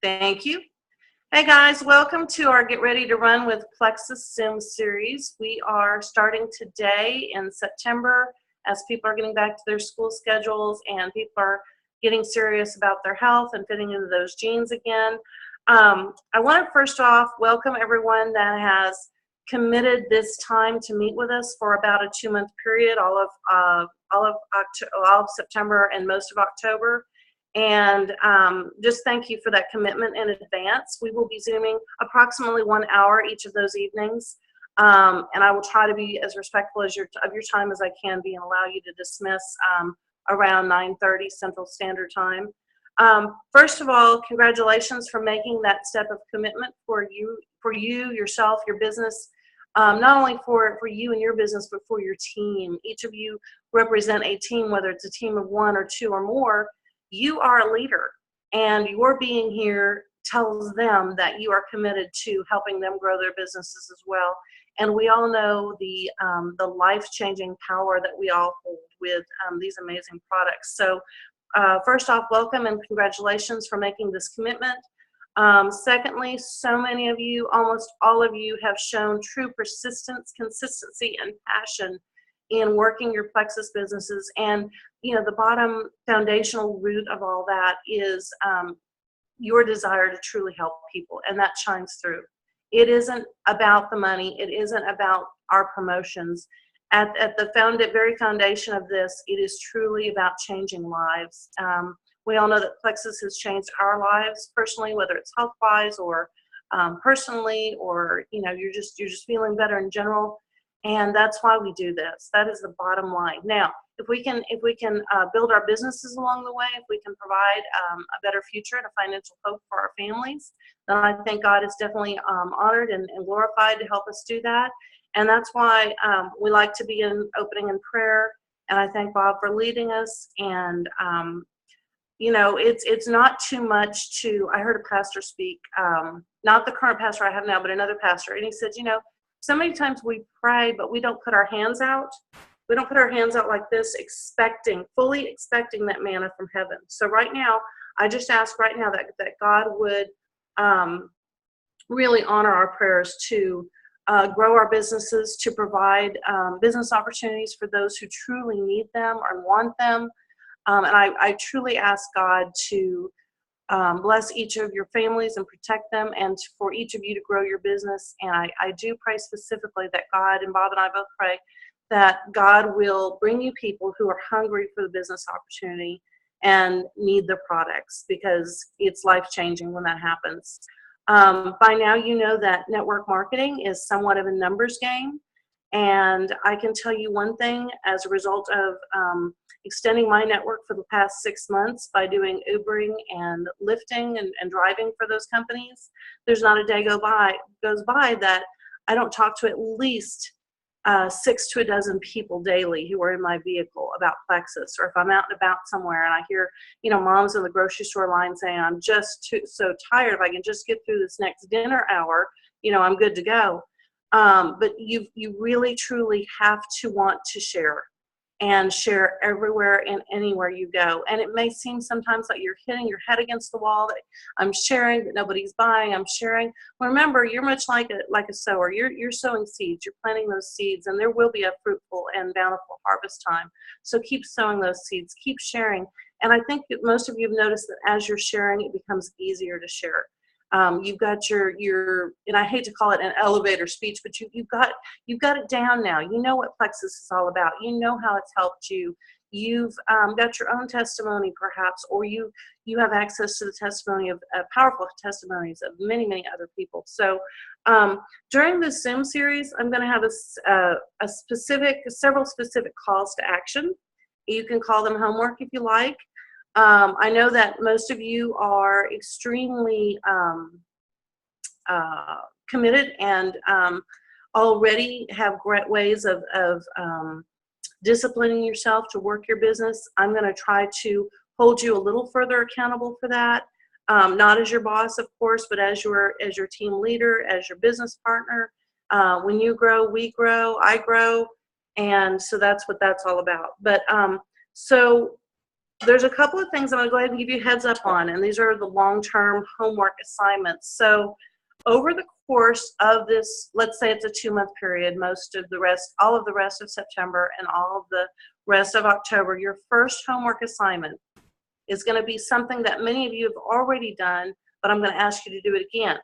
Thank you. Hey guys, welcome to our Get Ready to Run with Plexus Sim series. We are starting today in September as people are getting back to their school schedules and people are getting serious about their health and fitting into those jeans again. I want to first off welcome everyone that has committed this time to meet with us for about a 2-month period, all of September and most of October. And just thank you for that commitment in advance. We will be Zooming approximately 1 hour each of those evenings. And I will try to be as respectful of your time as I can be and allow you to dismiss around 9:30 Central Standard Time. First of all, congratulations for making that step of commitment for you, yourself, your business, not only for you and your business, but for your team. Each of you represent a team, whether it's a team of 1 or 2 or more. You are a leader, and your being here tells them that you are committed to helping them grow their businesses as well. And we all know the life-changing power that we all hold with these amazing products. So first off, welcome and congratulations for making this commitment. Secondly, so many of you, almost all of you, have shown true persistence, consistency, and passion in working your Plexus businesses. And the bottom foundational root of all that is your desire to truly help people, and that shines through. It isn't about the money. It isn't about our promotions. At the very foundation of this, it is truly about changing lives. We all know that Plexus has changed our lives personally, whether it's health-wise or personally, or you're just feeling better in general. And that's why we do this. That is the bottom line. Now, if we can build our businesses along the way, if we can provide a better future and a financial hope for our families, then I think God is definitely honored and glorified to help us do that. And that's why we like to be in opening in prayer. And I thank Bob for leading us. And it's not too much to. I heard a pastor speak, not the current pastor I have now, but another pastor, and he said, so many times we pray, but we don't put our hands out. We don't put our hands out like this, fully expecting that manna from heaven. So right now, I just ask right now that God would really honor our prayers to grow our businesses, to provide business opportunities for those who truly need them or want them. And I truly ask God to bless each of your families and protect them, and for each of you to grow your business. And I do pray specifically that God, and Bob and I both pray, that God will bring you people who are hungry for the business opportunity and need the products, because it's life-changing when that happens. By now, you know that network marketing is somewhat of a numbers game. And I can tell you one thing, as a result of extending my network for the past 6 months by doing Ubering and lifting and driving for those companies, there's not a day goes by that I don't talk to at least 6 to a dozen people daily who are in my vehicle about Plexus. Or if I'm out and about somewhere and I hear, moms in the grocery store line saying, I'm just so tired, if I can just get through this next dinner hour, I'm good to go. But you really truly have to want to share, and share everywhere and anywhere you go. And it may seem sometimes like you're hitting your head against the wall, that I'm sharing but nobody's buying. I'm sharing. Remember, you're much like a sower. You're sowing seeds. You're planting those seeds, and there will be a fruitful and bountiful harvest time. So keep sowing those seeds. Keep sharing. And I think that most of you have noticed that as you're sharing, it becomes easier to share. You've got your, and I hate to call it an elevator speech, but you've got it down now. You know what Plexus is all about. You know how it's helped you. You've got your own testimony, perhaps, or you have access to the testimony of powerful testimonies of many, many other people. So during this Zoom series, I'm going to have several specific calls to action. You can call them homework if you like. I know that most of you are extremely committed and already have great ways of disciplining yourself to work your business. I'm going to try to hold you a little further accountable for that, not as your boss, of course, but as your team leader, as your business partner. When you grow, we grow, I grow, and so that's what that's all about. But so there's a couple of things I'm going to go ahead and give you a heads up on, and these are the long-term homework assignments. So over the course of this, let's say it's a 2-month period, all of the rest of September and all of the rest of October, your first homework assignment is going to be something that many of you have already done, but I'm going to ask you to do it again.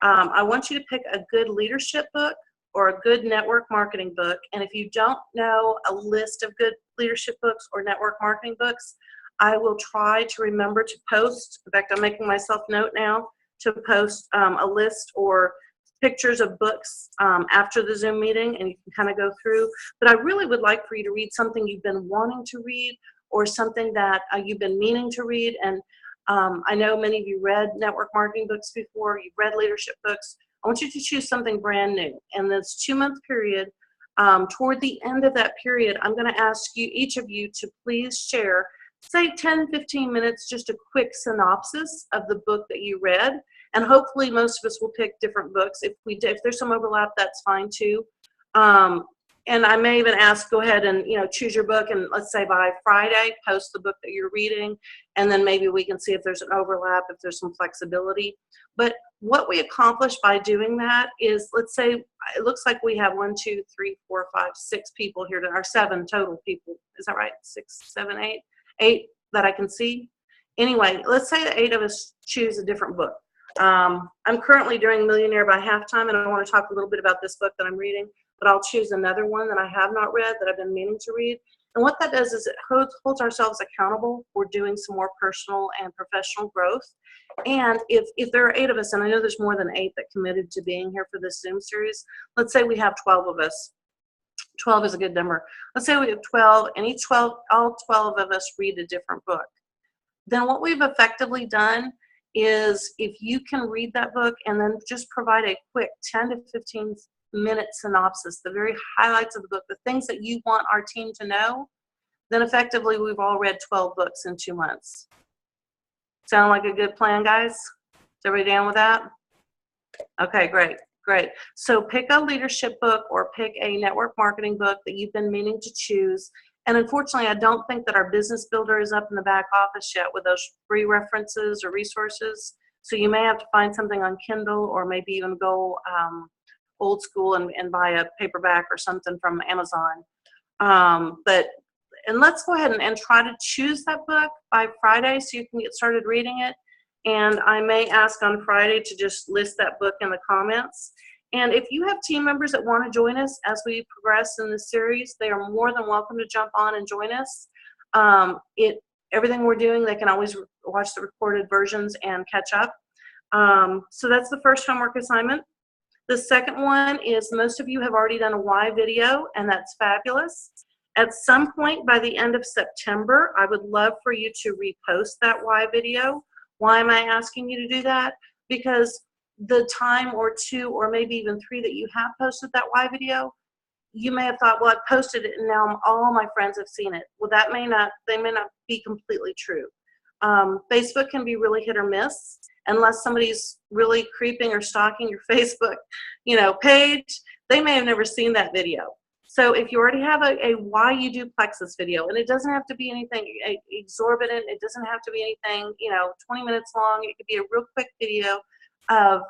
I want you to pick a good leadership book or a good network marketing book. And if you don't know a list of good leadership books or network marketing books, I will try to remember to post. In fact, I'm making myself note now to post a list or pictures of books after the Zoom meeting, and you can kind of go through. But I really would like for you to read something you've been wanting to read or something that you've been meaning to read. And I know many of you read network marketing books before, you've read leadership books. I want you to choose something brand new. And this 2-month period, toward the end of that period, I'm going to ask you, each of you, to please share, say 10, 15 minutes, just a quick synopsis of the book that you read. And hopefully most of us will pick different books. If there's some overlap, that's fine too. And I may even ask, go ahead and choose your book, and let's say by Friday, post the book that you're reading, and then maybe we can see if there's an overlap, if there's some flexibility. But what we accomplish by doing that is, let's say it looks like we have 1, 2, 3, 4, 5, 6 people here, or 7 total people. Is that right? 6, 7, 8? 8 that I can see. Anyway, let's say the 8 of us choose a different book. I'm currently doing Millionaire by Halftime, and I want to talk a little bit about this book that I'm reading, but I'll choose another one that I have not read that I've been meaning to read. And what that does is it holds ourselves accountable for doing some more personal and professional growth. And if there are 8 of us, and I know there's more than 8 that committed to being here for this Zoom series, let's say we have 12 of us. 12 is a good number. Let's say we have 12, and all 12 of us read a different book. Then what we've effectively done is, if you can read that book and then just provide a quick 10 to 15 minute synopsis, the very highlights of the book, the things that you want our team to know, then effectively we've all read 12 books in 2 months. Sound like a good plan, guys? Is everybody down with that? Okay, great. Great. So pick a leadership book or pick a network marketing book that you've been meaning to choose. And unfortunately, I don't think that our business builder is up in the back office yet with those free references or resources. So you may have to find something on Kindle, or maybe even go old school and buy a paperback or something from Amazon. And let's go ahead and try to choose that book by Friday so you can get started reading it. And I may ask on Friday to just list that book in the comments. And if you have team members that want to join us as we progress in this series, they are more than welcome to jump on and join us. Everything we're doing, they can always watch the recorded versions and catch up. So that's the first homework assignment. The second one is, most of you have already done a why video, and that's fabulous. At some point by the end of September, I would love for you to repost that why video. Why am I asking you to do that? Because the time or 2 or maybe even 3 that you have posted that why video, you may have thought, well, I posted it and now all my friends have seen it. Well, they may not be completely true. Facebook can be really hit or miss. Unless somebody's really creeping or stalking your Facebook, page, they may have never seen that video. So if you already have a why you do Plexus video, and it doesn't have to be anything exorbitant, it doesn't have to be anything 20 minutes long, it could be a real quick video of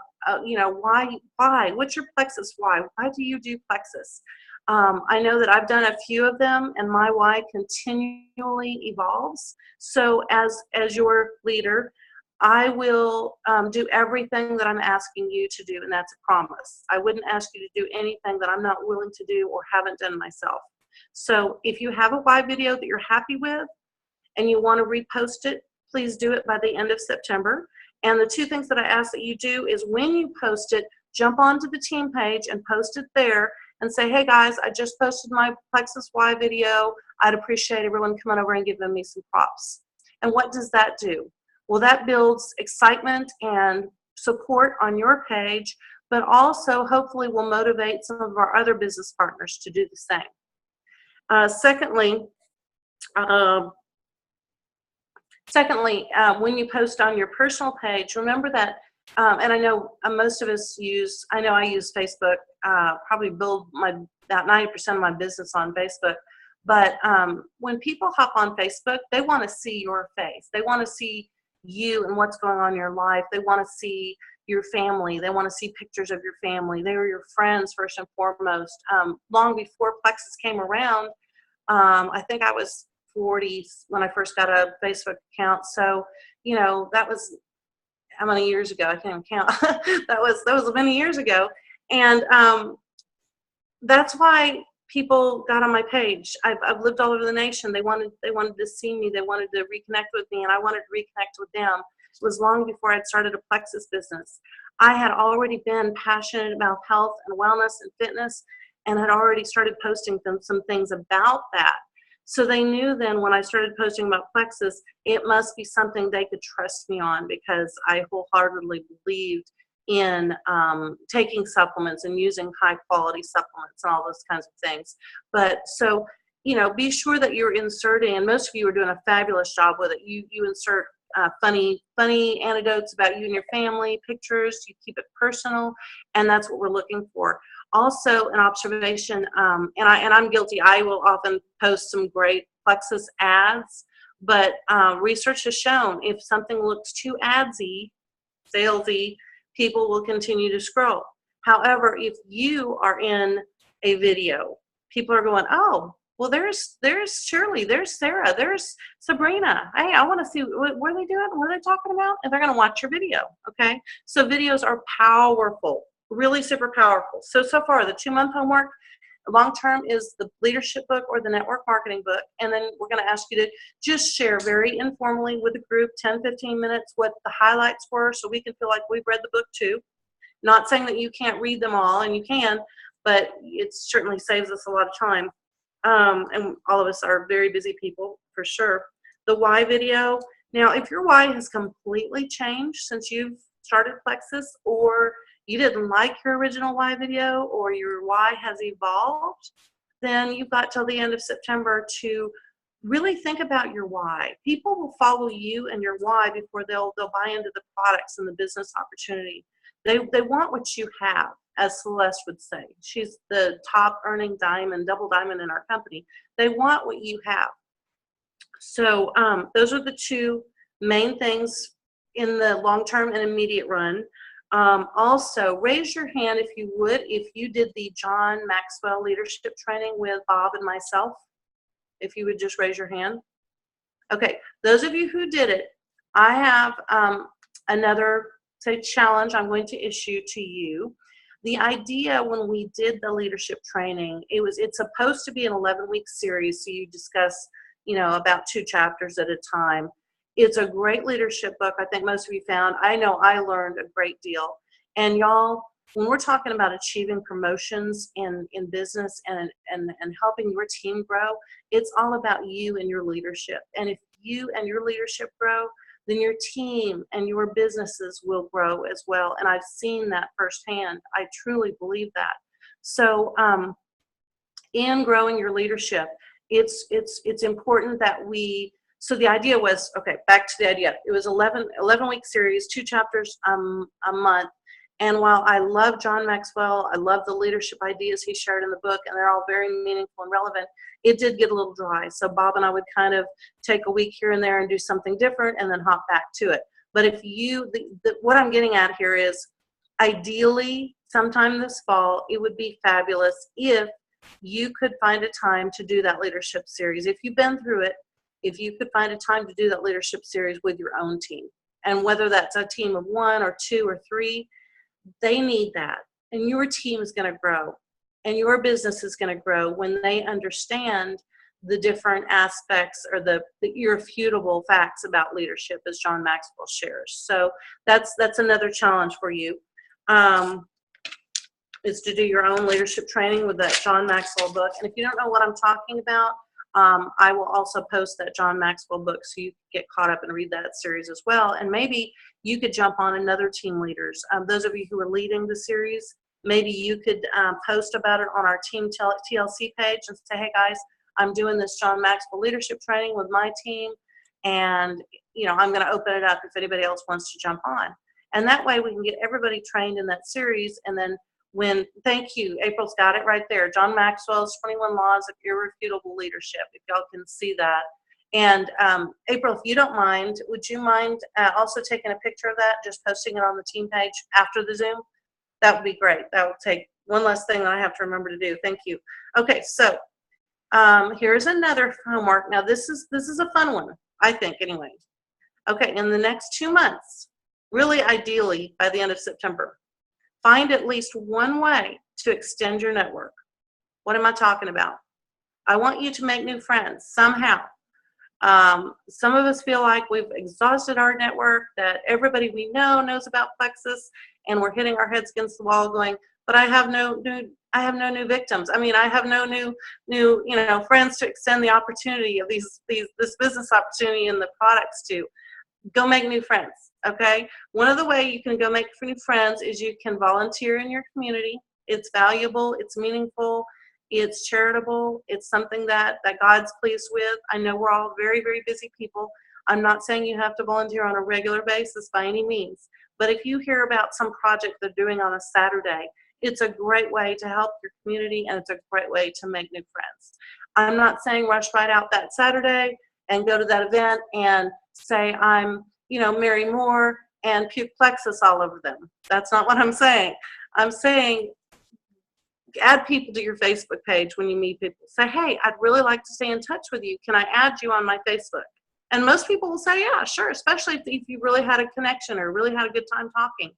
why, what's your Plexus why do you do Plexus? I know that I've done a few of them, and my why continually evolves. So as your leader, I will do everything that I'm asking you to do, and that's a promise. I wouldn't ask you to do anything that I'm not willing to do or haven't done myself. So if you have a why video that you're happy with and you want to repost it, please do it by the end of September. And the 2 things that I ask that you do is, when you post it, jump onto the team page and post it there and say, hey guys, I just posted my Plexus why video. I'd appreciate everyone coming over and giving me some props. And what does that do? Well, that builds excitement and support on your page, but also hopefully will motivate some of our other business partners to do the same. Secondly, when you post on your personal page, remember that, and I know most of us I use Facebook, probably build about 90% of my business on Facebook. But when people hop on Facebook, they want to see your face. They want to see you and what's going on in your life. They want to see your family. They want to see pictures of your family. They are your friends first and foremost. Long before Plexus came around, I think I was 40 when I first got a Facebook account. So, you know, that was how many years ago? I can't even count. that was many years ago. And that's why people got on my page. I've lived all over the nation. They wanted to see me. They wanted to reconnect with me, and I wanted to reconnect with them. It was long before I'd started a Plexus business. I had already been passionate about health and wellness and fitness, and had already started posting some things about that. So they knew then when I started posting about Plexus, it must be something they could trust me on, because I wholeheartedly believed in taking supplements and using high quality supplements and all those kinds of things. But so, you know, be sure that you're inserting, and most of you are doing a fabulous job with it. You insert funny anecdotes about you and your family, pictures. You keep it personal, and that's what we're looking for. Also, an observation, and I'm guilty. I will often post some great Plexus ads, but research has shown if something looks too adsy, salesy, people will continue to scroll. However, if you are in a video, people are going, oh, well, there's Shirley, there's Sarah, there's Sabrina. Hey, I want to see what are they doing? What are they talking about? And they're going to watch your video. Okay. So videos are powerful, really super powerful. So far, the 2-month homework, long term is the leadership book or the network marketing book. And then we're going to ask you to just share very informally with the group, 10-15 minutes, what the highlights were, so we can feel like we've read the book too. Not saying that you can't read them all, and you can, but it certainly saves us a lot of time. And all of us are very busy people for sure. The why video. Now, if your why has completely changed since you've started Plexus, or you didn't like your original why video, or your why has evolved, then you've got till the end of September to really think about your why. People will follow you and your why before they'll buy into the products and the business opportunity. They want what you have, as Celeste would say. She's the top earning diamond, double diamond in our company. They want what you have. So those are the two main things in the long-term and immediate run. Also, raise your hand if you would, if you did the John Maxwell leadership training with Bob and myself. If you would just raise your hand. Okay, those of you who did it, I have another challenge I'm going to issue to you. The idea when we did the leadership training, it's supposed to be an 11-week series, so you discuss, you know, about 2 chapters at a time. It's a great leadership book. I think most of you found. I know I learned a great deal. And y'all, when we're talking about achieving promotions in business and helping your team grow, it's all about you and your leadership. And if you and your leadership grow, then your team and your businesses will grow as well. And I've seen that firsthand. I truly believe that. So in growing your leadership, it's important that so the idea was, okay, back to the idea. It was 11-week series, 2 chapters a month. And while I love John Maxwell, I love the leadership ideas he shared in the book, and they're all very meaningful and relevant, it did get a little dry. So Bob and I would kind of take a week here and there and do something different and then hop back to it. But if what I'm getting at here is, ideally, sometime this fall, it would be fabulous if you could find a time to do that leadership series. If you've been through it, if you could find a time to do that leadership series with your own team. And whether that's a team of 1 or 2 or 3, they need that. And your team is going to grow. And your business is going to grow when they understand the different aspects or the irrefutable facts about leadership, as John Maxwell shares. So that's another challenge for you, is to do your own leadership training with that John Maxwell book. And if you don't know what I'm talking about, I will also post that John Maxwell book so you can get caught up and read that series as well. And maybe you could jump on another team leaders. Those of you who are leading the series, maybe you could post about it on our Team TLC page and say, hey guys, I'm doing this John Maxwell leadership training with my team, and you know, I'm going to open it up if anybody else wants to jump on. And that way we can get everybody trained in that series, and then Thank you, April's got it right there. John Maxwell's 21 Laws of Irrefutable Leadership, if y'all can see that. And April, if you don't mind, would you mind also taking a picture of that, just posting it on the team page after the Zoom? That would be great. That would take one less thing that I have to remember to do. Thank you. Okay, so here's another homework. Now this is a fun one, I think, anyway. Okay, in the next 2 months, really ideally by the end of September, find at least one way to extend your network. What am I talking about? I want you to make new friends somehow. Some of us feel like we've exhausted our network, that everybody we know knows about Plexus, and we're hitting our heads against the wall going, but I have no new victims. I mean, I have no new friends to extend the opportunity of this business opportunity and the products to. Go make new friends, okay? One of the ways you can go make new friends is you can volunteer in your community. It's valuable, it's meaningful, it's charitable, it's something that God's pleased with. I know we're all very, very busy people. I'm not saying you have to volunteer on a regular basis by any means, but if you hear about some project they're doing on a Saturday, it's a great way to help your community, and it's a great way to make new friends. I'm not saying rush right out that Saturday and go to that event and say I'm, Mary Moore and puke Plexus all over them. That's not what I'm saying. I'm saying add people to your Facebook page when you meet people. Say, hey, I'd really like to stay in touch with you. Can I add you on my Facebook? And most people will say, yeah, sure, especially if you really had a connection or really had a good time talking.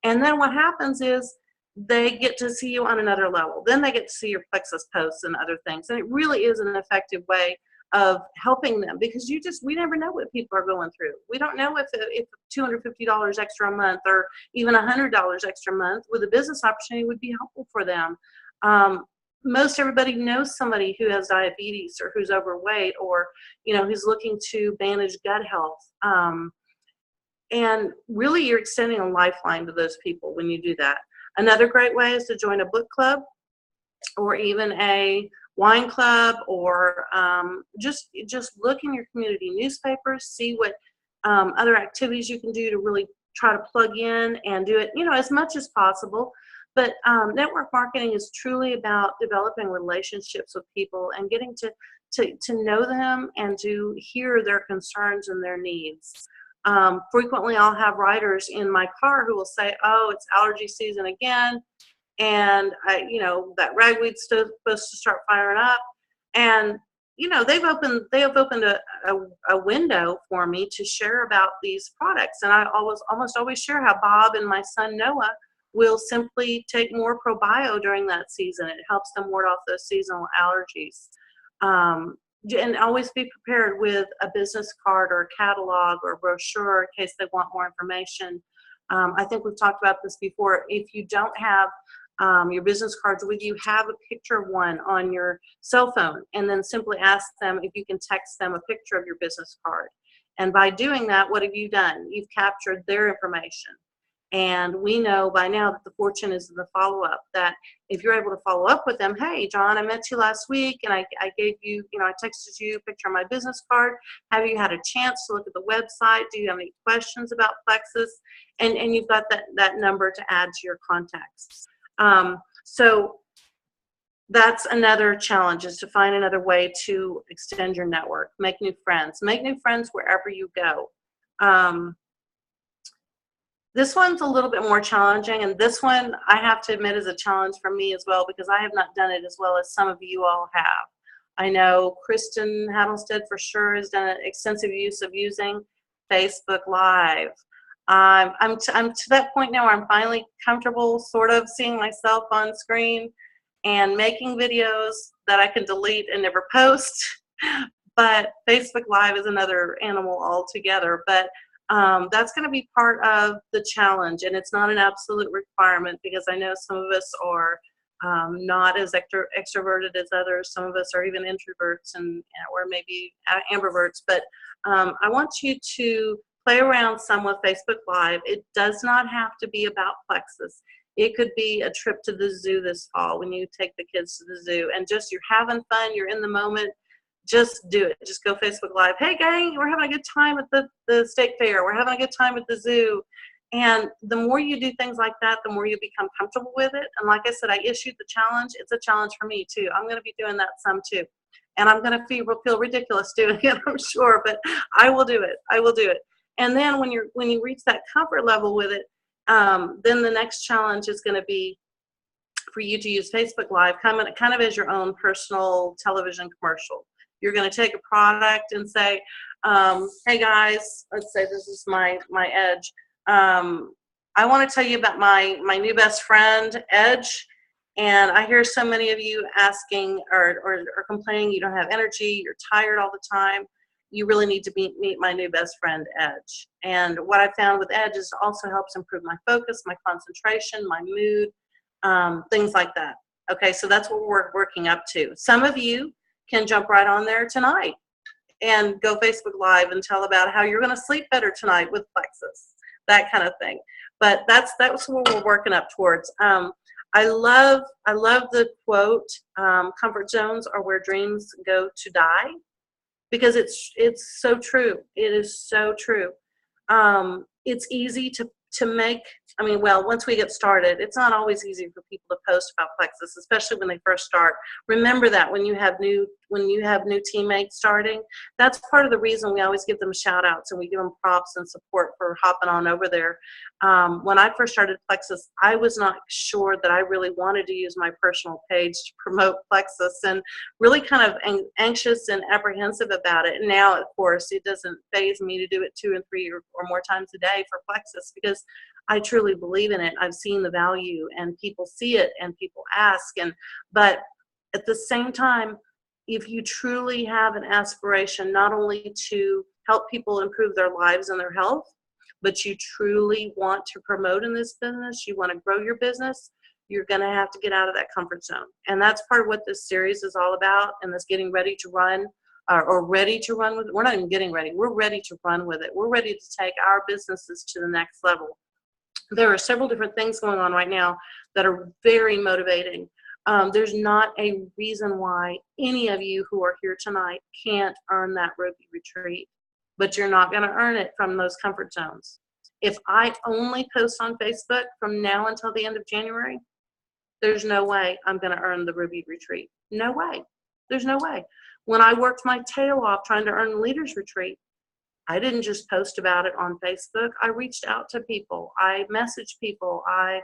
And then what happens is they get to see you on another level. Then they get to see your Plexus posts and other things. And it really is an effective way of helping them, because we never know what people are going through. We don't know if $250 extra a month or even $100 extra a month with a business opportunity would be helpful for them. Most everybody knows somebody who has diabetes or who's overweight or who's looking to manage gut health. And really you're extending a lifeline to those people when you do that. Another great way is to join a book club or even a wine club, or just look in your community newspapers, see what other activities you can do to really try to plug in and do it, as much as possible. But network marketing is truly about developing relationships with people and getting to know them and to hear their concerns and their needs. Frequently I'll have writers in my car who will say, oh, it's allergy season again. And that ragweed's supposed to start firing up, and they have opened a window for me to share about these products. And I almost always share how Bob and my son Noah will simply take more ProBio during that season. It helps them ward off those seasonal allergies. And always be prepared with a business card or a catalog or a brochure in case they want more information. I think we've talked about this before. If you don't have your business cards with you, have a picture of one on your cell phone, and then simply ask them if you can text them a picture of your business card. And by doing that, what have you done? You've captured their information. And we know by now that the fortune is in the follow-up, that if you're able to follow up with them, hey, John, I met you last week and I gave you, I texted you a picture of my business card. Have you had a chance to look at the website? Do you have any questions about Plexus? And you've got that number to add to your contacts. So that's another challenge, is to find another way to extend your network, make new friends wherever you go. This one's a little bit more challenging, and this one I have to admit is a challenge for me as well, because I have not done it as well as some of you all have. I know Kristen Hattlestead for sure has done an extensive use of using Facebook Live. I'm to that point now where I'm finally comfortable sort of seeing myself on screen and making videos that I can delete and never post. But Facebook Live is another animal altogether. But that's going to be part of the challenge, and it's not an absolute requirement, because I know some of us are not as extroverted as others. Some of us are even introverts or maybe ambiverts. But I want you to play around some with Facebook Live. It does not have to be about Plexus. It could be a trip to the zoo this fall when you take the kids to the zoo, and just you're having fun, you're in the moment. Just do it. Just go Facebook Live. Hey, gang, we're having a good time at the state fair. We're having a good time at the zoo. And the more you do things like that, the more you become comfortable with it. And like I said, I issued the challenge. It's a challenge for me too. I'm going to be doing that some too. And I'm going to feel ridiculous doing it, I'm sure, but I will do it. I will do it. And then when you reach that comfort level with it, then the next challenge is going to be for you to use Facebook Live kind of as your own personal television commercial. You're going to take a product and say, hey guys, let's say this is my Edge. I want to tell you about my new best friend, Edge. And I hear so many of you asking or complaining you don't have energy, you're tired all the time. You really need to meet my new best friend, Edge. And what I found with Edge is it also helps improve my focus, my concentration, my mood, things like that. Okay, so that's what we're working up to. Some of you can jump right on there tonight and go Facebook Live and tell about how you're going to sleep better tonight with Plexus, that kind of thing. But that's what we're working up towards. I love the quote, comfort zones are where dreams go to die, because it's so true. It is so true. It's easy to make, I mean, well, once we get started, it's not always easy for people to post about Plexus, especially when they first start. Remember that when you have new teammates starting, that's part of the reason we always give them shout outs and we give them props and support for hopping on over there. When I first started Plexus, I was not sure that I really wanted to use my personal page to promote Plexus, and really kind of anxious and apprehensive about it. And now, of course, it doesn't faze me to do it 2 and 3 or more times a day for Plexus, because I truly believe in it. I've seen the value, and people see it, and people ask. But at the same time, if you truly have an aspiration not only to help people improve their lives and their health, but you truly want to promote in this business, you want to grow your business, you're going to have to get out of that comfort zone. And that's part of what this series is all about, and this getting ready to run, or ready to run with it. We're not even getting ready. We're ready to run with it. We're ready to take our businesses to the next level. There are several different things going on right now that are very motivating. There's not a reason why any of you who are here tonight can't earn that Ruby retreat, but you're not going to earn it from those comfort zones. If I only post on Facebook from now until the end of January, there's no way I'm going to earn the Ruby retreat. No way. There's no way. When I worked my tail off trying to earn the Leaders Retreat, I didn't just post about it on Facebook. I reached out to people. I messaged people. I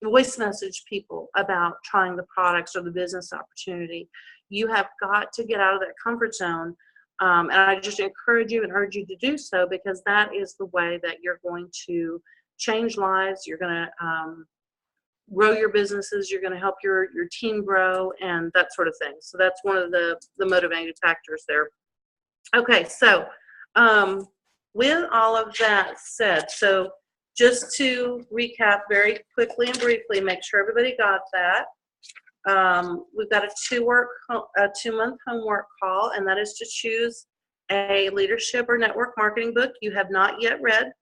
voice messaged people about trying the products or the business opportunity. You have got to get out of that comfort zone. And I just encourage you and urge you to do so, because that is the way that you're going to change lives. You're going to grow your businesses. You're going to help your team grow, and that sort of thing. So that's one of the motivating factors there. Okay, so with all of that said, so just to recap very quickly and briefly, make sure everybody got that. We've got a 2-month homework call, and that is to choose a leadership or network marketing book you have not yet read,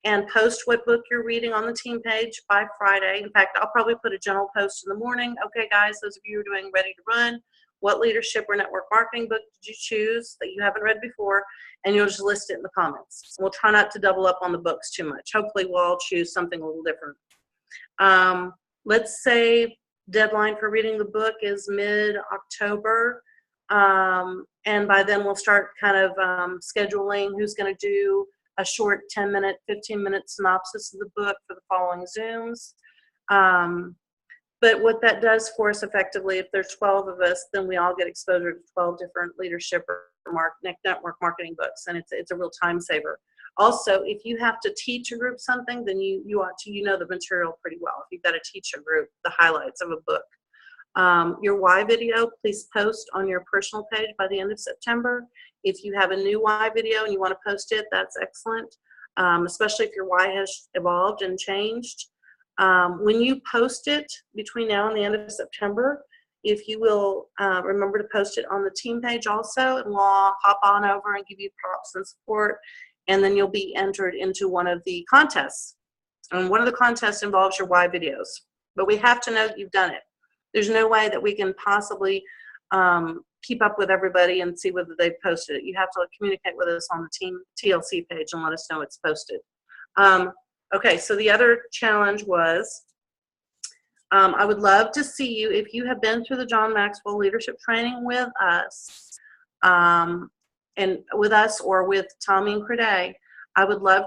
and post what book you're reading on the team page by Friday. In fact, I'll probably put a general post in the morning. Okay, guys, those of you who are doing Ready to Run, what leadership or network marketing book did you choose that you haven't read before? And you'll just list it in the comments. We'll try not to double up on the books too much. Hopefully we'll all choose something a little different. Let's say deadline for reading the book is mid-October. And by then we'll start kind of scheduling who's going to do a short 10-minute, 15-minute synopsis of the book for the following Zooms. But what that does for us effectively, if there's 12 of us, then we all get exposure to 12 different leadership or network marketing books, and it's a real time saver. Also, if you have to teach a group something, then you ought to know the material pretty well. If you've got to teach a group the highlights of a book. Your why video, please post on your personal page by the end of September. If you have a new why video and you want to post it, that's excellent, especially if your why has evolved and changed. When you post it between now and the end of September, if you will remember to post it on the team page also, and we'll hop on over and give you props and support, and then you'll be entered into one of the contests. And one of the contests involves your why videos. But we have to know that you've done it. There's no way that we can possibly keep up with everybody and see whether they've posted it. You have to communicate with us on the Team TLC page and let us know it's posted. Okay, so the other challenge was, I would love to see you, if you have been through the John Maxwell leadership training with us, and with us or with Tommy and Crede, I would love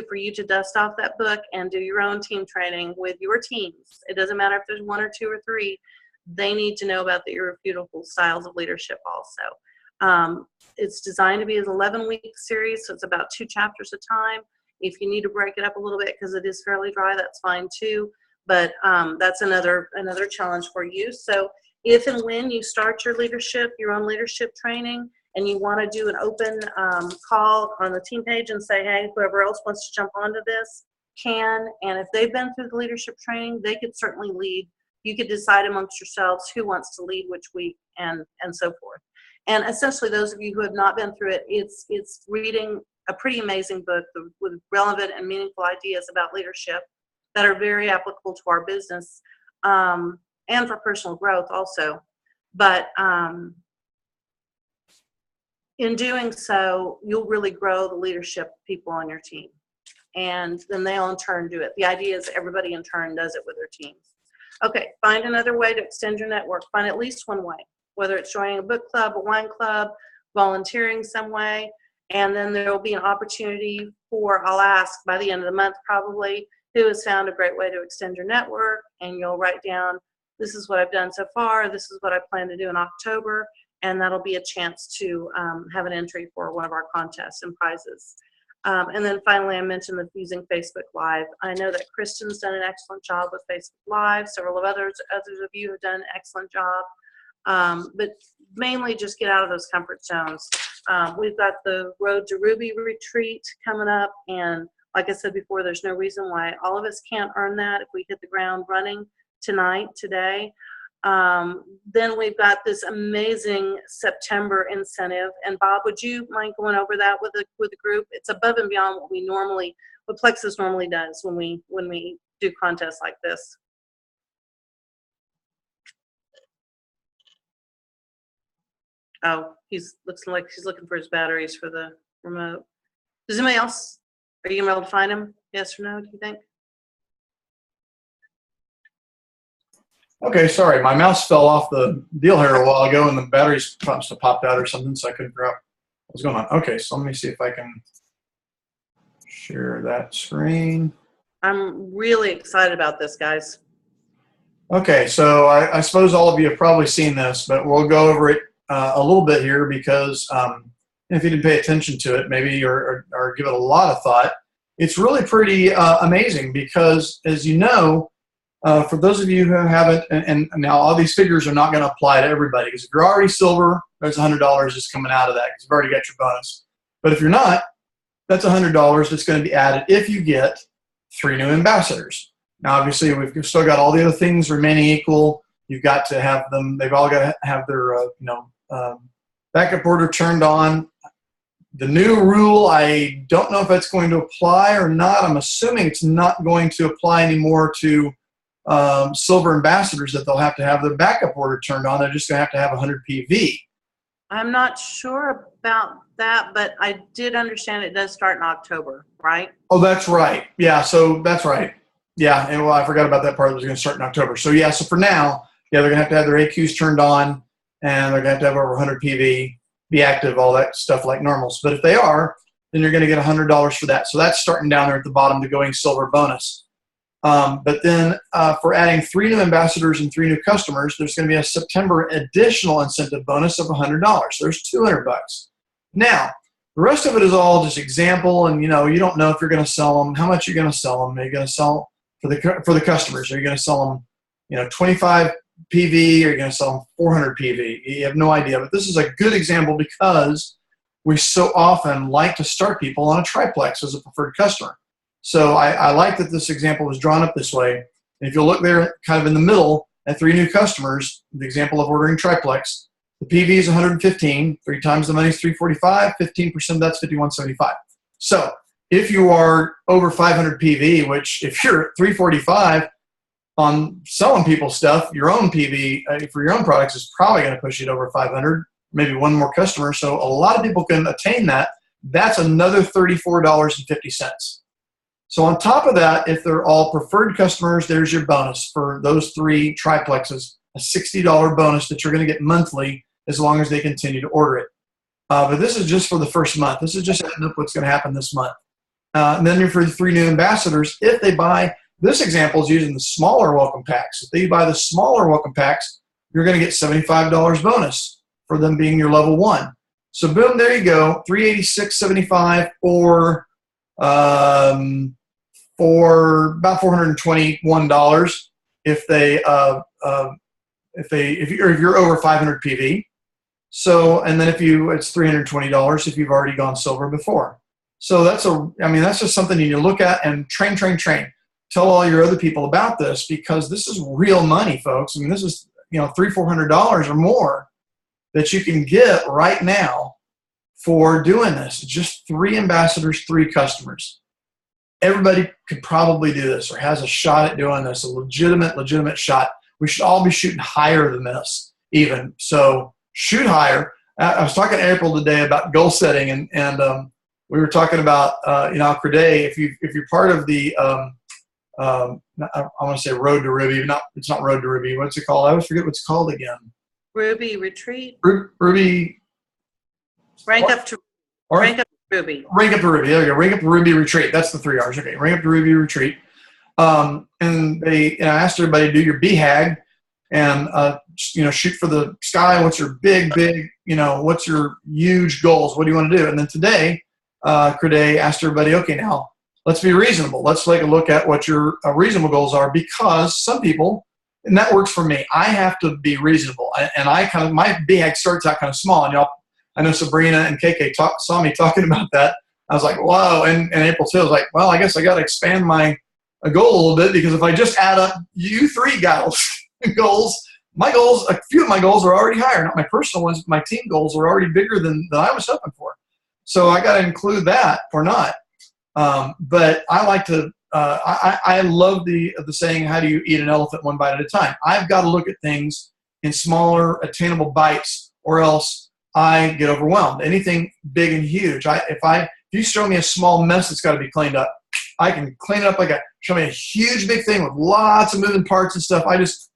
for you to dust off that book and do your own team training with your teams. It doesn't matter if there's 1 or 2 or 3. They need to know about the irrefutable styles of leadership also. It's designed to be an 11-week series, so it's about 2 chapters a time. If you need to break it up a little bit because it is fairly dry, that's fine too. But that's another challenge for you. So if and when you start your own leadership training, and you want to do an open call on the team page and say, hey, whoever else wants to jump onto this can. And if they've been through the leadership training, they could certainly lead. You could decide amongst yourselves who wants to lead which week and so forth. And essentially, those of you who have not been through it, it's reading a pretty amazing book with relevant and meaningful ideas about leadership that are very applicable to our business and for personal growth also. But in doing so, you'll really grow the leadership people on your team. And then they'll in turn do it. The idea is everybody in turn does it with their teams. Okay, find another way to extend your network. Find at least one way, whether it's joining a book club, a wine club, volunteering some way. And then there will be an opportunity for, I'll ask by the end of the month probably, who has found a great way to extend your network. And you'll write down, this is what I've done so far. This is what I plan to do in October. And that'll be a chance to have an entry for one of our contests and prizes. And then finally, I mentioned using Facebook Live. I know that Kristen's done an excellent job with Facebook Live. Several of others of you have done an excellent job. But mainly just get out of those comfort zones. We've got the Road to Ruby retreat coming up. And like I said before, there's no reason why all of us can't earn that if we hit the ground running today. Then we've got this amazing September incentive. And Bob, would you mind going over that with the group? It's above and beyond what Plexus normally does when we do contests like this. Oh, looks like he's looking for his batteries for the remote. Does anybody else? Are you gonna be able to find him? Yes or no? Do you think? Okay, sorry, my mouse fell off the deal here a while ago and the batteries must have popped out or something, so I couldn't figure out what was going on. Okay, so let me see if I can share that screen. I'm really excited about this, guys. Okay, so I suppose all of you have probably seen this, but we'll go over it a little bit here because if you didn't pay attention to it, maybe or give it a lot of thought, it's really pretty amazing because, as you know, for those of you who haven't, and now all these figures are not going to apply to everybody, because if you're already silver, there's $100 just coming out of that because you've already got your bonus. But if you're not, that's $100 that's going to be added if you get 3 new ambassadors. Now, obviously, we've still got all the other things remaining equal. You've got to have them. They've all got to have their backup order turned on. The new rule, I don't know if that's going to apply or not. I'm assuming it's not going to apply anymore to silver ambassadors, that they'll have to have their backup order turned on. They're just going to have 100 PV. I'm not sure about that, but I did understand it does start in October, right? Oh, that's right. Yeah, so that's right. Yeah, and well, I forgot about that part. That was going to start in October. So yeah, so for now, yeah, they're going to have their AQs turned on, and they're going to have over 100 PV, be active, all that stuff like normals. But if they are, then you're going to get $100 for that. So that's starting down there at the bottom to going silver bonus. But then for adding 3 new ambassadors and 3 new customers, there's going to be a September additional incentive bonus of $100. There's $200. Now, the rest of it is all just example, and you don't know if you're going to sell them, how much you're going to sell them. Are you going to sell for the customers? Are you going to sell them, 25 PV? Or are you going to sell them 400 PV? You have no idea. But this is a good example because we so often like to start people on a triplex as a preferred customer. So I like that this example was drawn up this way. And if you look there kind of in the middle at 3 new customers, the example of ordering triplex, the PV is 115, 3 times the money is 345, 15% of that's 5175. So if you are over 500 PV, which if you're at 345 on selling people stuff, your own PV for your own products is probably going to push it over 500, maybe one more customer. So a lot of people can attain that. That's another $34.50. So on top of that, if they're all preferred customers, there's your bonus for those 3 triplexes, a $60 bonus that you're going to get monthly as long as they continue to order it. But this is just for the first month. This is just what's going to happen this month. And then for the 3 new ambassadors, if they buy, this example is using the smaller welcome packs. If they buy the smaller welcome packs, you're going to get $75 bonus for them being your level 1. So boom, there you go, $386.75 for about $421 if you're over 500 PV. So, and then it's $320 if you've already gone silver before. So that's just something you need to look at and train. Tell all your other people about this, because this is real money, folks. I mean, this is, $300-400 or more that you can get right now for doing this. Just 3 ambassadors, 3 customers. Everybody could probably do this or has a shot at doing this, a legitimate shot. We should all be shooting higher than this even. So shoot higher. I was talking to April today about goal setting, and we were talking about, Crede, if you're part of the, I want to say Road to Ruby, it's not Road to Ruby. What's it called? I always forget what it's called again. Ruby Retreat. Ruby. Rank up to Ruby. Rank up to Ruby. There you go. Rank up to Ruby Retreat. That's the 3 R's. Okay. Rank up to Ruby Retreat. And they asked everybody to do your BHAG and shoot for the sky. What's your big, what's your huge goals? What do you want to do? And then today, Crede asked everybody, okay, now let's be reasonable. Let's take a look at what your reasonable goals are, because some people, and that works for me, I have to be reasonable. And my BHAG starts out kind of small. And y'all, I know Sabrina and KK saw me talking about that. I was like, whoa. And April too, I was like, well, I guess I got to expand my goal a little bit, because if I just add up you 3 goals, my goals, a few of my goals are already higher. Not my personal ones, my team goals are already bigger than I was hoping for. So I got to include that or not. But I like to, I love the saying, how do you eat an elephant one bite at a time? I've got to look at things in smaller, attainable bites, or else I get overwhelmed. Anything big and huge. If you show me a small mess that's got to be cleaned up, I can clean it up show me a huge big thing with lots of moving parts and stuff. I just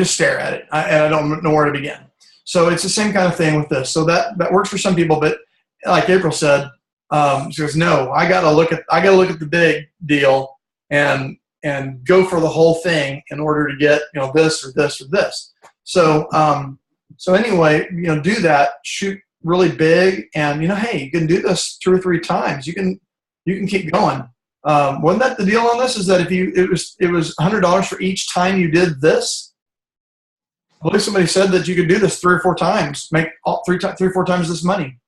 stare at it, and I don't know where to begin. So it's the same kind of thing with this. So that works for some people, but like April said, she goes, no, I got to look at the big deal and go for the whole thing in order to get this or this or this. So anyway, do that. Shoot really big, and hey, you can do this 2 or 3 times. You can keep going. Wasn't that the deal on this? Is that if it was $100 for each time you did this? I believe somebody said that you could do this 3 or 4 times, make 3 or 4 times this money.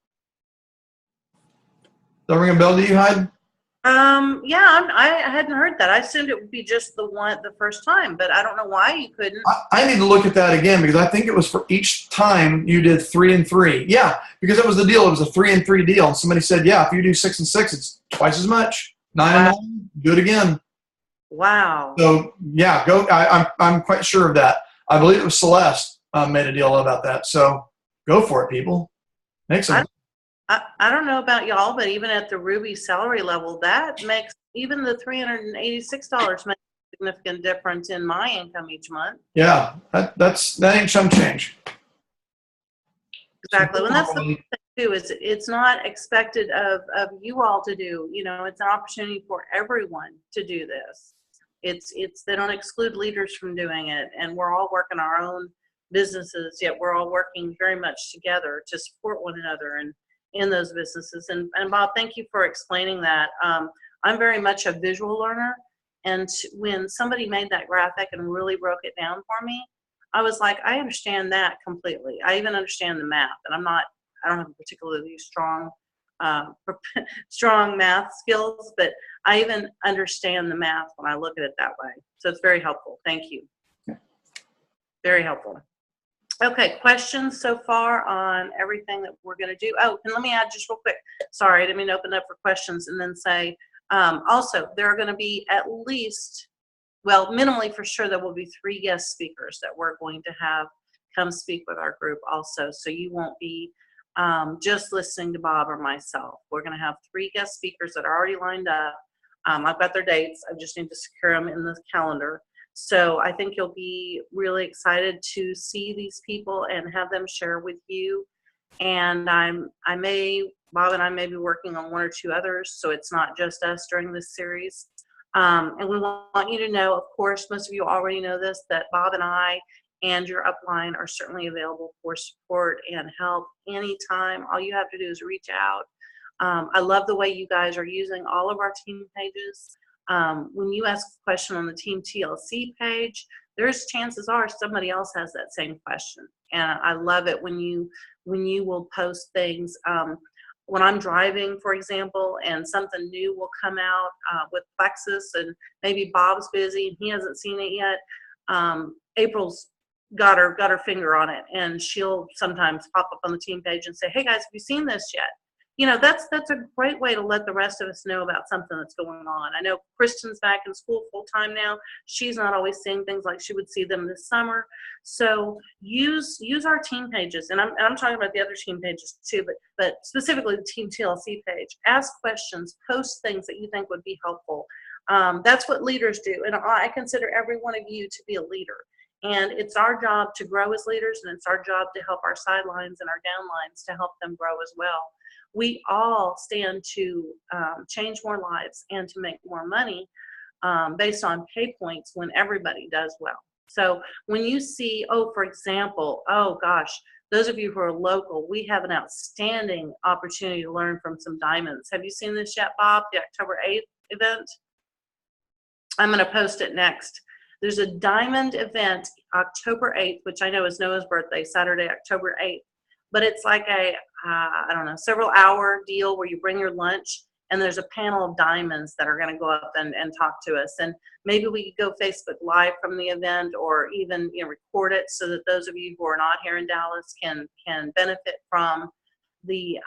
Does that ring a bell to you, Hyde? Yeah, I hadn't heard that. I assumed it would be just the first time, but I don't know why you couldn't. I need to look at that again, because I think it was for each time you did 3 and 3. Yeah, because that was the deal. It was a 3 and 3 deal. And somebody said, yeah, if you do 6 and 6, it's twice as much. 9 and 9, do it again. Wow. So yeah, go. I'm quite sure of that. I believe it was Celeste made a deal about that. So go for it, people. Make some. I don't know about y'all, but even at the Ruby salary level, that makes even the $386 makes a significant difference in my income each month. Yeah, that ain't some change. Exactly. And that's the thing too, is it's not expected of you all to do. It's an opportunity for everyone to do this. They don't exclude leaders from doing it, and we're all working our own businesses, yet we're all working very much together to support one another and in those businesses. And Bob, thank you for explaining that. I'm very much a visual learner, and when somebody made that graphic and really broke it down for me, I was like, I understand that completely. I even understand the math, and I don't have particularly strong math skills, but I even understand the math when I look at it that way. So it's very helpful. Thank you. Very helpful. Okay, questions so far on everything that we're going to do? Oh, and let me add just real quick. Sorry, I didn't mean to open up for questions and then say, also, there are going to be at least, well, minimally for sure, there will be 3 guest speakers that we're going to have come speak with our group also. So you won't be just listening to Bob or myself. We're going to have 3 guest speakers that are already lined up. I've got their dates. I just need to secure them in the calendar. So I think you'll be really excited to see these people and have them share with you. And Bob and I may be working on 1 or 2 others, so it's not just us during this series. And we want you to know, of course, most of you already know this, that Bob and I and your upline are certainly available for support and help anytime. All you have to do is reach out. I love the way you guys are using all of our team pages. When you ask a question on the Team TLC page, there's chances are somebody else has that same question. And I love it when you will post things. When I'm driving, for example, and something new will come out with Plexus, and maybe Bob's busy and he hasn't seen it yet, April's got her finger on it, and she'll sometimes pop up on the team page and say, "Hey guys, have you seen this yet?" You know, that's a great way to let the rest of us know about something that's going on. I know Kristen's back in school full time now. She's not always seeing things like she would see them this summer. So use our team pages, and I'm talking about the other team pages too, but specifically the Team TLC page. Ask questions, post things that you think would be helpful. That's what leaders do, and I consider every one of you to be a leader. And it's our job to grow as leaders, and it's our job to help our sidelines and our downlines to help them grow as well. We all stand to change more lives and to make more money based on pay points when everybody does well. So when you see, for example, gosh, those of you who are local, we have an outstanding opportunity to learn from some diamonds. Have you seen this yet, Bob, the October 8th event? I'm going to post it next. There's a diamond event October 8th, which I know is Noah's birthday, Saturday, October 8th. But it's like a, I don't know, several hour deal where you bring your lunch, and there's a panel of diamonds that are going to go up and talk to us. And maybe we could go Facebook Live from the event, or even record it so that those of you who are not here in Dallas can benefit from the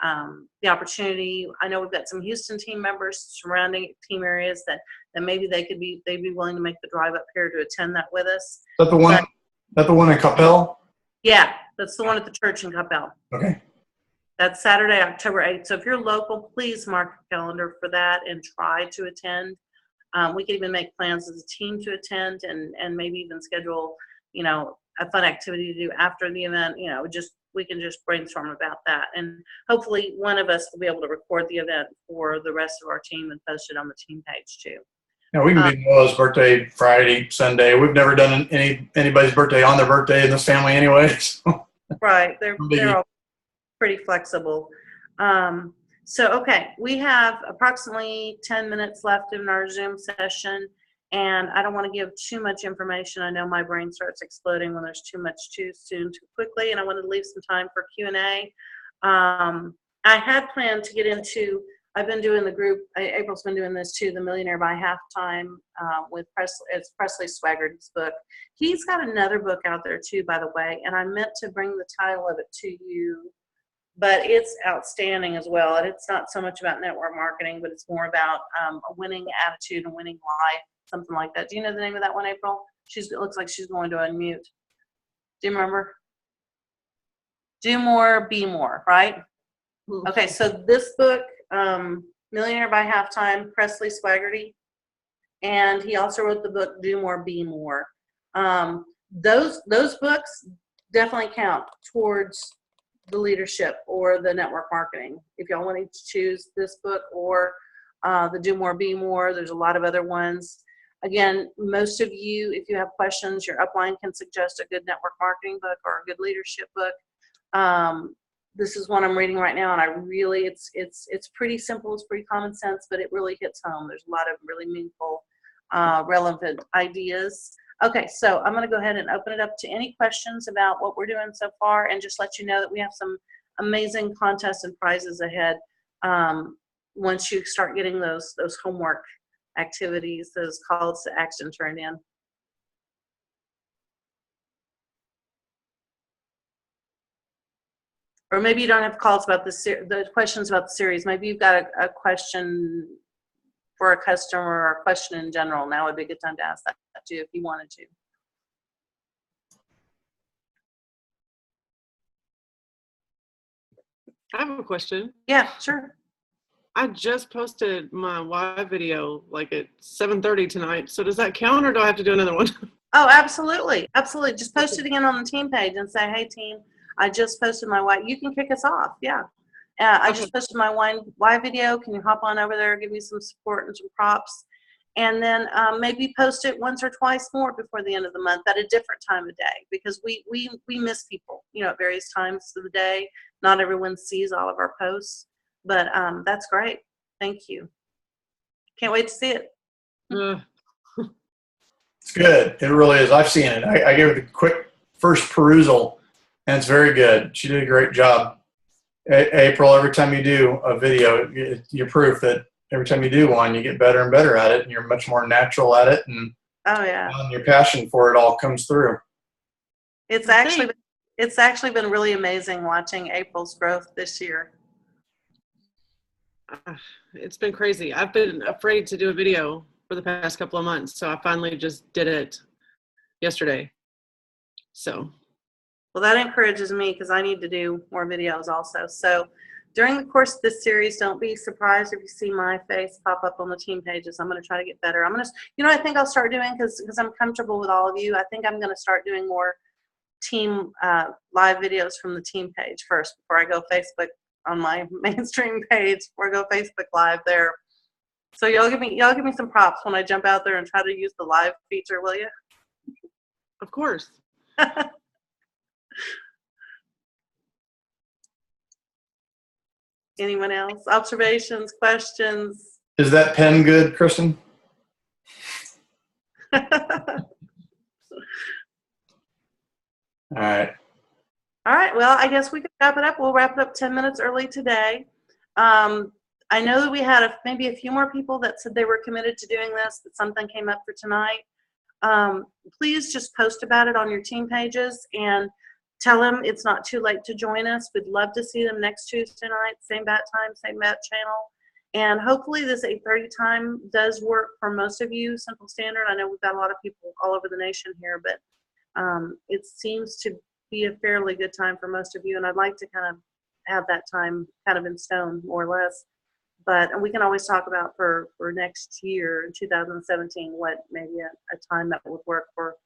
opportunity. I know we've got some Houston team members, surrounding team areas that maybe they'd be willing to make the drive up here to attend that with us. Is that the one? That the one in Capel? Yeah, that's the one at the church in Capel. Okay. That's Saturday, October 8th. So if you're local, please mark your calendar for that and try to attend. We can even make plans as a team to attend, and maybe even schedule, a fun activity to do after the event. We can just brainstorm about that. And hopefully one of us will be able to record the event for the rest of our team and post it on the team page too. Yeah, we can do Noah's birthday Friday, Sunday. We've never done anybody's birthday on their birthday in this family anyway. So. Right. They're all pretty flexible. Okay, we have approximately 10 minutes left in our Zoom session, and I don't want to give too much information. I know my brain starts exploding when there's too much too soon, too quickly, and I wanted to leave some time for Q&A. I had planned to get into, I've been doing the group, April's been doing this too, the Millionaire by Halftime with Presley. It's Presley Swaggert's book. He's got another book out there too, by the way, and I meant to bring the title of it to you, but it's outstanding as well. And it's not so much about network marketing, but it's more about a winning attitude and winning life, something like that. Do you know the name of that one, April? It looks like she's going to unmute. Do you remember? Do More, Be More, right? Okay, so this book, Millionaire by Halftime, Presley Swaggerty, and he also wrote the book Do More, Be More. Those books definitely count towards the leadership or the network marketing. If y'all wanting to choose this book or the Do More, Be More, there's a lot of other ones. Again, most of you, if you have questions, your upline can suggest a good network marketing book or a good leadership book. This is one I'm reading right now, and it's pretty simple, it's pretty common sense, but it really hits home. There's a lot of really meaningful, relevant ideas. Okay, so I'm going to go ahead and open it up to any questions about what we're doing so far, and just let you know that we have some amazing contests and prizes ahead once you start getting those homework activities, those calls to action turned in. Or maybe you don't have calls about the questions about the series. Maybe you've got a question for a customer or a question in general. Now would be a good time to ask that too if you wanted to. I have a question. Yeah, sure. I just posted my Y video like at 7:30 tonight. So does that count, or do I have to do another one? Oh, absolutely. Absolutely. Just post it again on the team page and say, hey, team, I just posted my Y. You can kick us off. Yeah. I Okay. just posted my Y video. Can you hop on over there, give me some support and some props? And then maybe post it once or twice more before the end of the month at a different time of day, because we miss people, at various times of the day. Not everyone sees all of our posts, but that's great. Thank you. Can't wait to see it. Uh, It's good. It really is. I've seen it. I gave it a quick first perusal, and it's very good. She did a great job. April, every time you do a video, you're proof that every time you do one, you get better and better at it, and you're much more natural at it, and Oh yeah. Your passion for it all comes through. It's actually been really amazing watching April's growth this year. It's been crazy. I've been afraid to do a video for the past couple of months, so I finally just did it yesterday. So, well, that encourages me because I need to do more videos also. So during the course of this series, don't be surprised if you see my face pop up on the team pages. I'm going to try to get better. I'm going to, I think I'll start doing, because I'm comfortable with all of you, I think I'm going to start doing more team live videos from the team page first before I go Facebook on my mainstream page, before I go Facebook Live there. So y'all give me some props when I jump out there and try to use the live feature, will you? of course. Anyone else? Observations, questions? Is that pen good, Kristen? All right. All right. Well, I guess we can wrap it up. We'll wrap it up 10 minutes early today. I know that we had maybe a few more people that said they were committed to doing this, that something came up for tonight. Please just post about it on your team pages and tell them it's not too late to join us. We'd love to see them next Tuesday night, same bat time, same bat channel. And hopefully this 8:30 time does work for most of you, Central Standard. I know we've got a lot of people all over the nation here, but it seems to be a fairly good time for most of you. And I'd like to kind of have that time kind of in stone, more or less. But we can always talk about for next year, 2017, what maybe a time that would work for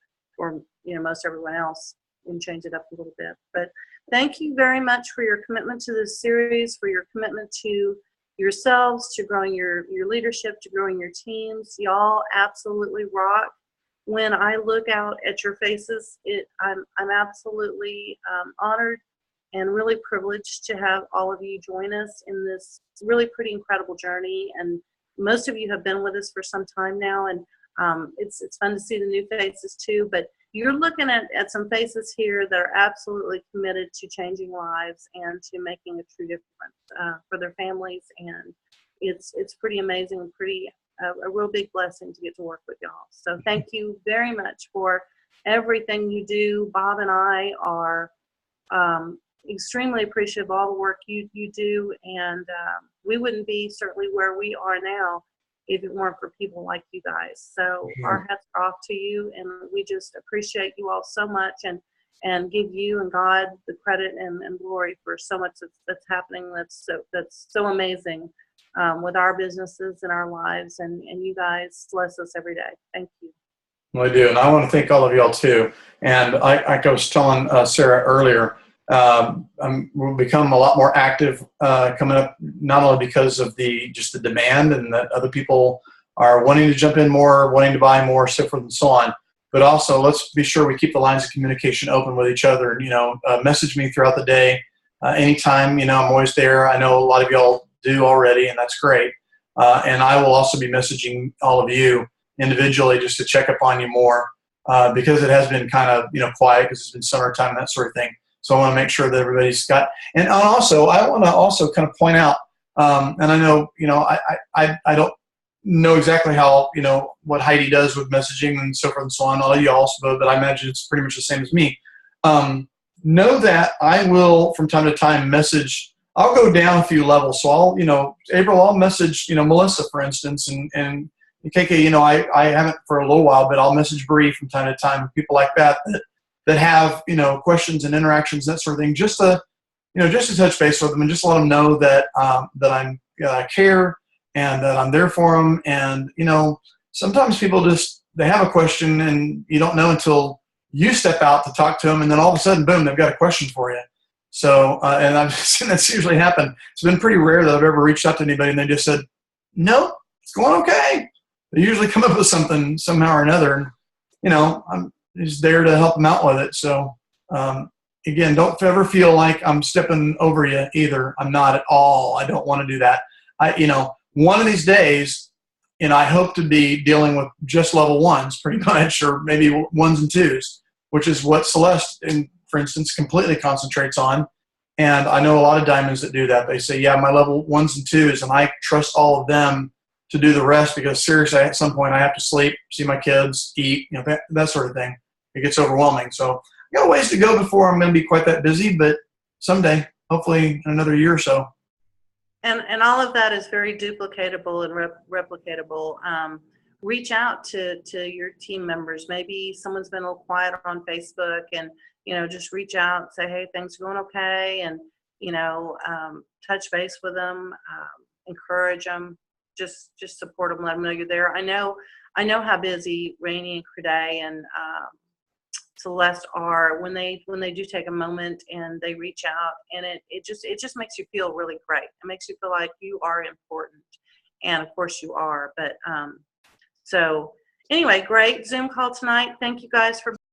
most everyone else, and change it up a little bit. But thank you very much for your commitment to this series, for your commitment to yourselves, to growing your leadership, to growing your teams. Y'all absolutely rock. When I look out at your faces, I'm absolutely honored and really privileged to have all of you join us in this really pretty incredible journey. And most of you have been with us for some time now, and it's fun to see the new faces too. But you're looking at some faces here that are absolutely committed to changing lives and to making a true difference for their families. And it's pretty amazing and pretty a real big blessing to get to work with y'all. So thank you very much for everything you do. Bob and I are extremely appreciative of all the work you do, and we wouldn't be certainly where we are now if it weren't for people like you guys. So our hats are off to you, and we just appreciate you all so much, and give you and God the credit and glory for so much that's happening that's so amazing with our businesses and our lives, and you guys bless us every day. Thank you. Well, I do, and I want to thank all of y'all too. And like I was telling Sarah earlier, we'll become a lot more active coming up, not only because of just the demand and that other people are wanting to jump in more, wanting to buy more, so forth and so on, but also let's be sure we keep the lines of communication open with each other. And, message me throughout the day, anytime. I'm always there. I know a lot of y'all do already, and that's great. And I will also be messaging all of you individually just to check up on you more because it has been kind of quiet because it's been summertime and that sort of thing. So I want to make sure that everybody's got. And also, I want to also kind of point out, and I know I don't know exactly how what Heidi does with messaging and so forth and so on. All of you also, but I imagine it's pretty much the same as me. Know that I will from time to time message. I'll go down a few levels. So I'll message, Melissa, for instance, and KK, I haven't for a little while, but I'll message Bree from time to time, people like that have, questions and interactions, that sort of thing, just to, just to touch base with them and just let them know that I care and that I'm there for them. And sometimes people they have a question and you don't know until you step out to talk to them, and then all of a sudden, boom, they've got a question for you. So, and I've seen that's usually happened. It's been pretty rare that I've ever reached out to anybody and they just said, "Nope, it's going okay." They usually come up with something somehow or another, and I'm just there to help them out with it. So, again, don't ever feel like I'm stepping over you either. I'm not at all. I don't want to do that. One of these days, I hope to be dealing with just level ones pretty much, or maybe ones and twos, which is what Celeste, for instance, completely concentrates on. And I know a lot of diamonds that do that. They say, yeah, my level ones and twos, and I trust all of them to do the rest because seriously, at some point I have to sleep, see my kids, eat, that sort of thing. It gets overwhelming. So I got a ways to go before I'm going to be quite that busy, but someday, hopefully in another year or so. And all of that is very duplicatable and replicatable. Reach out to your team members. Maybe someone's been a little quiet on Facebook, and just reach out, say, hey, things are going okay, and touch base with them, encourage them, just support them, let them know you're there. I know how busy Rainey and Crede and Celeste are when they do take a moment and they reach out, and it just makes you feel really great. It makes you feel like you are important, and of course you are. But so anyway, great Zoom call tonight. Thank you guys for